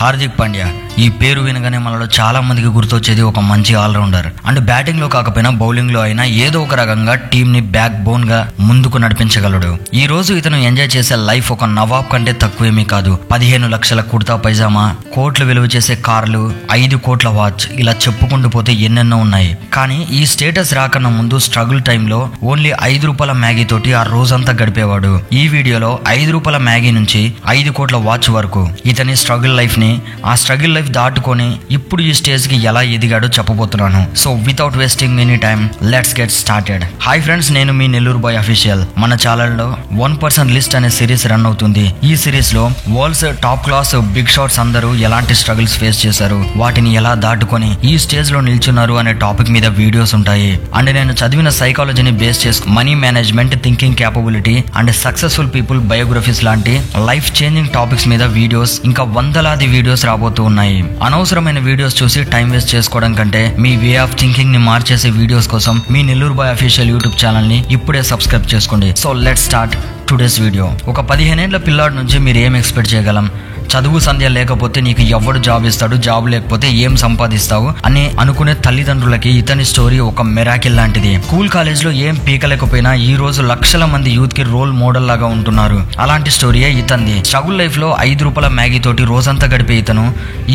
హార్దిక్ పాండ్యా ఈ పేరు వినగానే మనలో చాలా మందికి గుర్తొచ్చేది ఒక మంచి ఆల్రౌండర్. అండ్ బ్యాటింగ్ లో కాకపోయినా బౌలింగ్ లో అయినా ఏదో ఒక రకంగా టీమ్ ని బ్యాక్ బోన్ గా ముందుకు నడిపించగలడు. ఈ రోజు ఇతను ఎంజాయ్ చేసే లైఫ్ ఒక నవాబ్ కంటే తక్కువేమీ కాదు. 15 లక్షల కుర్తా పైజామా, కోట్లు విలువ చేసే కార్లు, 5 కోట్ల వాచ్, ఇలా చెప్పుకుంటూ పోతే ఎన్నెన్నో ఉన్నాయి. కానీ ఈ స్టేటస్ రాకన్నా ముందు స్ట్రగుల్ టైంలో ఓన్లీ 5 రూపాయల మ్యాగీ తోటి ఆ రోజంతా గడిపేవాడు. ఈ వీడియోలో 5 రూపాయల మ్యాగీ నుంచి 5 కోట్ల వాచ్ వరకు ఇతని స్ట్రగుల్ లైఫ్ ని, ఆ స్ట్రగుల్ లైఫ్ దాటుకొని ఇప్పుడు ఈ స్టేజ్ కి ఎలా ఎదిగాడో చెప్పబోతున్నాను. So without wasting any time let's get started. Hi friends, నేను మీ నెల్లూరు బాయ్ అఫీషియల్. మన ఛానల్లో 1% లిస్ట్ అనే సిరీస్ రన్ అవుతుంది. ఈ సిరీస్ లో world's top class big shots అందరూ ఎలాంటి స్ట్రగుల్స్ ఫేస్ చేశారు, వాటిని ఎలా దాటుకొని ఈ స్టేజ్ లో నిల్చున్నారు అనే టాపిక్ మీద వీడియోస్ ఉంటాయి. అండ్ నేను చదివిన సైకాలజీని బేస్ చేసుకుని money management, thinking capability and successful people biographies లాంటి లైఫ్ చేంజింగ్ టాపిక్స్ మీద వీడియోస్, ఇంకా వందలాది వీడియోస్ రాబోతూ ఉన్నాయి. అనవసరమైన వీడియోస్ చూసి టైం వేస్ట్ చేసుకోవడం కంటే మీ వే ఆఫ్ థింకింగ్ ని మార్చేసే వీడియోస్ కోసం మీ Nellore boy official YouTube channel ని ఇప్పుడే సబ్స్క్రైబ్ చేసుకోండి. So let's start today's video. ఒక 15 ఏళ్ల పిల్లాడి నుంచి మీరు ఏం ఎక్స్పెక్ట్ చేయగలం? చదువు సంధ్య లేకపోతే నీకు ఎవడు జాబ్ ఇస్తాడు, జాబ్ లేకపోతే ఏం సంపాదిస్తావు అని అనుకునే తల్లిదండ్రులకి ఇతని స్టోరీ ఒక మిరాకిల్ లాంటిది. స్కూల్ కాలేజ్ లో ఏం పీకలేకపోయినా ఈ రోజు లక్షల మంది యూత్ కి రోల్ మోడల్ లాగా ఉంటున్నారు. అలాంటి స్టోరీయే ఇతంది. స్ట్రగుల్ లైఫ్ లో 5 రూపాయల మ్యాగీ తోటి రోజంతా గడిపే ఇతను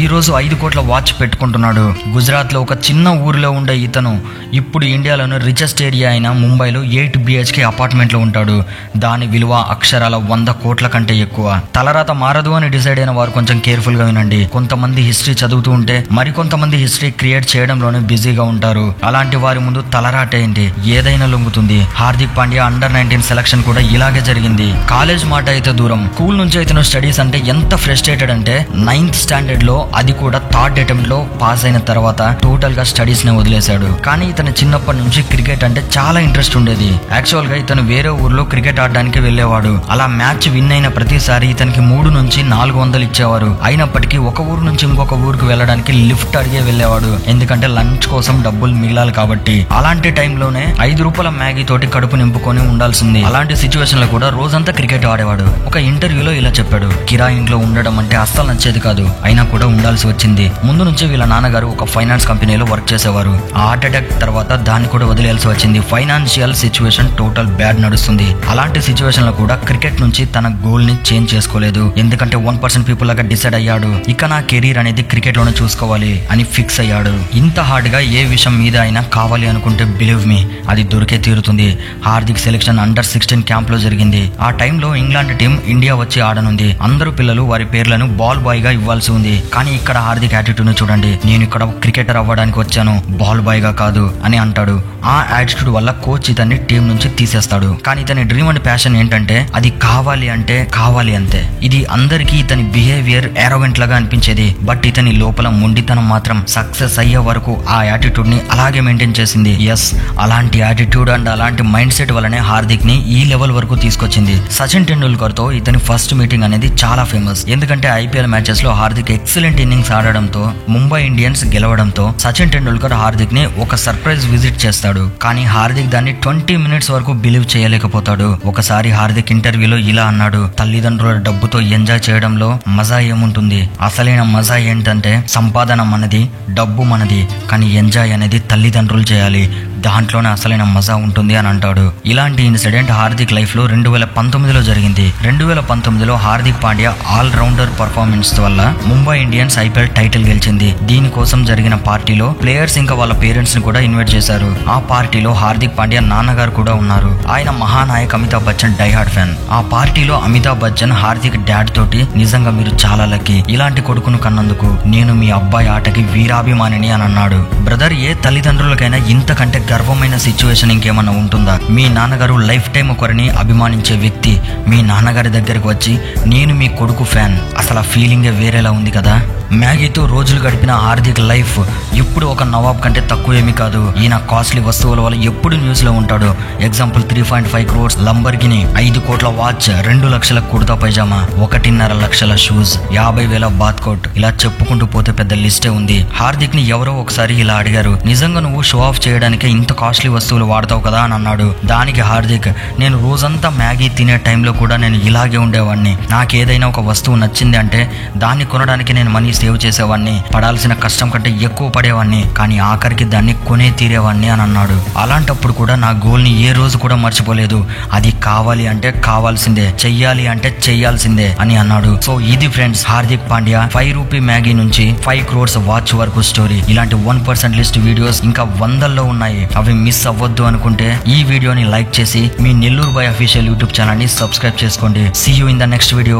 ఈ రోజు 5 కోట్ల వాచ్ పెట్టుకుంటున్నాడు. గుజరాత్ లో ఒక చిన్న ఊరిలో ఉండే ఇతను ఇప్పుడు ఇండియాలోని రిచెస్ట్ ఏరియా అయిన ముంబైలో 8 BHK అపార్ట్మెంట్ లో ఉంటాడు. దాని విలువ అక్షరాల 100 కోట్ల కంటే ఎక్కువ. తలరాత మారదు అని డిసైడ్ అయిన వారు కొంచెం కేర్ఫుల్ గా వినండి. కొంతమంది హిస్టరీ చదువుతూ ఉంటే మరికొంతమంది హిస్టరీ క్రియేట్ చేయడంలోనే బిజీగా ఉంటారు. అలాంటి వారి ముందు తలరాట ఏంటి, ఏదైనా లొంగుతుంది. హార్దిక్ పాండ్యా అండర్ 19 సెలక్షన్ కూడా ఇలాగే జరిగింది. కాలేజ్ మాట అయితే దూరం, స్కూల్ నుంచి అయితే స్టడీస్ అంటే ఎంత ఫ్రస్ట్రేటెడ్ అంటే 9th స్టాండర్డ్ లో, అది కూడా 3rd అటెంప్ట్ లో పాస్ అయిన తర్వాత టోటల్ గా స్టడీస్ ని వదిలేశాడు. కానీ ఇతను చిన్నప్పటి నుంచి క్రికెట్ అంటే చాలా ఇంట్రెస్ట్ ఉండేది. యాక్చువల్ గా ఇతను వేరే ఊర్లో క్రికెట్ ఆడడానికి వెళ్లేవాడు. అలా మ్యాచ్ విన్ అయిన ప్రతిసారి ఇతనికి 3 నుంచి 400 ఇచ్చేవారు. అయినప్పటికీ ఒక ఊరు నుంచి ఇంకొక ఊరికి వెళ్ళడానికి లిఫ్ట్ అడిగే వెళ్ళేవాడు, ఎందుకంటే లంచ్ కోసం డబ్బులు మిగిలాలి కాబట్టి. అలాంటి టైంలోనే 5 రూపాయల మ్యాగీ తోటి కడుపు నింపుకొని ఉండాల్సింది. అలాంటి సిచ్యువేషన్ లో కూడా రోజంతా క్రికెట్ ఆడేవాడు. ఒక ఇంటర్వ్యూలో ఇలా చెప్పాడు: కిరాయి ఇంట్లో ఉండడం అంటే అస్సలు నచ్చేది కాదు, అయినా కూడా ఉండాల్సి వచ్చింది. ముందు నుంచి వీళ్ళ నాన్నగారు ఒక ఫైనాన్స్ కంపెనీలో వర్క్ చేసేవారు. ఆ హార్ట్ అటాక్ తర్వాత దాన్ని కూడా వదిలేయాల్సి వచ్చింది. ఫైనాన్షియల్ సిచ్యువేషన్ టోటల్ బ్యాడ్ నడుస్తుంది. అలాంటి సిచ్యువేషన్ లో కూడా క్రికెట్ నుంచి తన గోల్ ని చేంజ్ చేసుకోలేదు. ఎందుకంటే 1% పీపుల్ లాగా డిసైడ్ అయ్యాడు, ఇక నా కెరీర్ అనేది క్రికెట్ లోనే చూసుకోవాలి అని ఫిక్స్ అయ్యాడు. ఇంత హార్డ్ గా ఏ విషయం మీద అయినా కావాలి అనుకుంటే బిలీవ్ మీ అది దొరికే తీరుతుంది. హార్దిక్ సెలెక్షన్ అండర్ 16 క్యాంప్ లో జరిగింది. ఆ టైంలో ఇంగ్లాండ్ టీం ఇండియా వచ్చి ఆడనుంది. అందరూ పిల్లలు వారి పేర్లను బాల్ బాయ్ గా ఇవ్వాల్సి ఉంది. కానీ ఇక్కడ హార్దిక్ యాటిట్యూడ్ ను చూడండి, నేను ఇక్కడ క్రికెటర్ అవ్వడానికి వచ్చాను, బాల్ బాయ్ గా కాదు అని అంటాడు. ఆ యాటిట్యూడ్ వల్ల కోచ్ ఇతన్ని టీం నుంచి తీసేస్తాడు. కానీ ఇతని డ్రీమ్ అండ్ ప్యాషన్ ఏంటంటే అది కావాలి అంటే కావాలి అంతే. ఇది అందరికీ ఇతని బిహేవియర్ ఏరోగెంట్ లాగా అనిపించేది. బట్ ఇతని లోపల మొండితనం మాత్రం సక్సెస్ అయ్యే వరకు ఆ యాటిట్యూడ్ ని అలాగే మెయింటైన్ చేసింది. ఎస్, అలాంటి యాటిట్యూడ్ అండ్ అలాంటి మైండ్ సెట్ వల్లనే హార్దిక్ ని ఈ లెవెల్ వరకు తీసుకొచ్చింది. సచిన్ టెండూల్కర్ తో ఇతని ఫస్ట్ మీటింగ్ అనేది చాలా ఫేమస్. ఎందుకంటే IPL మ్యాచెస్ లో హార్దిక్ ఎక్సలెంట్ ఇన్నింగ్స్ ఆడడంతో, ముంబై ఇండియన్స్ గెలవడంతో సచిన్ టెండూల్కర్ హార్దిక్ ని ఒక సర్ప్రైజ్ విజిట్ చేస్తాడు. కానీ హార్దిక్ దాన్ని 20 మినిట్స్ వరకు బిలీవ్ చేయలేకపోతాడు. ఒకసారి హార్దిక్ ఇంటర్వ్యూలో ఇలా అన్నాడు: తల్లిదండ్రుల డబ్బుతో ఎంజాయ్ చేయడంలో మజా ఏముంటుంది, అసలైన మజా ఏంటంటే సంపాదన మనది, డబ్బు మనది, కానీ ఎంజాయ్ అనేది తల్లిదండ్రులు చేయాలి, దాంట్లోనే అసలైన మజా ఉంటుంది అని అంటాడు. ఇలాంటి ఇన్సిడెంట్ హార్దిక్ లైఫ్ లో 2019లో జరిగింది. 2019లో Hardik Pandya all rounder performance వల్ల ముంబై ఇండియన్స్ IPL టైటిల్ గెలిచింది. దీనికోసం జరిగిన పార్టీలో ప్లేయర్స్ ఇంకా వాళ్ళ పేరెంట్స్ ని కూడా ఇన్వైట్ చేశారు. ఆ పార్టీలో హార్దిక్ పాండ్యా నాన్నగారు కూడా ఉన్నారు. ఆయన మహానాయక్ అమితాబ్ బచ్చన్ డైహార్డ్ ఫ్యాన్. ఆ పార్టీలో అమితాబ్ బచ్చన్ హార్దిక్ డాడ్ తోటి, నిజంగా మీరు చాలా లక్కీ, ఇలాంటి కొడుకును కన్నందుకు, నేను మీ అబ్బాయి ఆటకి వీరాభిమానిని అని అన్నాడు. బ్రదర్, ఏ తల్లిదండ్రులకైనా ఇంతకంటే గర్వమైన సిచ్యువేషన్ ఇంకేమన్నా ఉంటుందా? మీ నాన్నగారు లైఫ్ టైం ఒకరిని అభిమానించే వ్యక్తి మీ నాన్నగారి దగ్గరకు వచ్చి నేను మీ కొడుకు ఫ్యాన్, అసలు ఆ ఫీలింగే వేరేలా ఉంది కదా. మ్యాగీతో రోజులు గడిపిన హార్దిక్ లైఫ్ ఇప్పుడు ఒక నవాబ్ కంటే తక్కువ ఏమీ కాదు. ఈయన కాస్ట్లీ వస్తువుల వల్ల ఎప్పుడు న్యూస్ లో ఉంటాడు. ఎగ్జాంపుల్ 3.5 crores లంబర్గిని, 5 కోట్ల వాచ్, 2 లక్షల కుర్తా పైజామా, 1.5 లక్షల షూస్, 50,000 బాత్ కోట్, ఇలా చెప్పుకుంటూ పోతే పెద్ద లిస్టే ఉంది. హార్దిక్ ని ఎవరో ఒకసారి ఇలా అడిగారు: నిజంగా నువ్వు షో ఆఫ్ చేయడానికే ఇంత కాస్ట్లీ వస్తువులు వాడతావు కదా అని అన్నాడు. దానికి హార్దిక్, నేను రోజంతా మ్యాగీ తినే టైంలో కూడా నేను ఇలాగే ఉండేవాడిని. నాకు ఏదైనా ఒక వస్తువు నచ్చింది అంటే దాన్ని కొనడానికి నేను మనీ సేవ్ చేసేవాడిని, పడాల్సిన కష్టం కంటే ఎక్కువ పడేవాడిని, కానీ ఆఖరికి దాన్ని కొనే తీరేవాడిని అని అన్నాడు. అలాంటప్పుడు కూడా నా గోల్ ని ఏ రోజు కూడా మర్చిపోలేదు. అది కావాలి అంటే కావాల్సిందే, చెయ్యాలి అంటే చెయ్యాల్సిందే అని అన్నాడు. సో ఇది friends Hardik Pandya 5 rupee Maggi నుంచి 5 crores వాచ్ వరకు స్టోరీ. ఇలాంటి 1% లిస్ట్ వీడియోస్ ఇంకా వందల్లో ఉన్నాయి. అవి మిస్ అవ్వద్దు అనుకుంటే ఈ వీడియోని లైక్ చేసి మీ Nellore boy official YouTube channel ని సబ్స్క్రైబ్ చేసుకోండి. See you in the next video.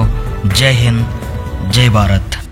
Jai Hind, జై భారత్.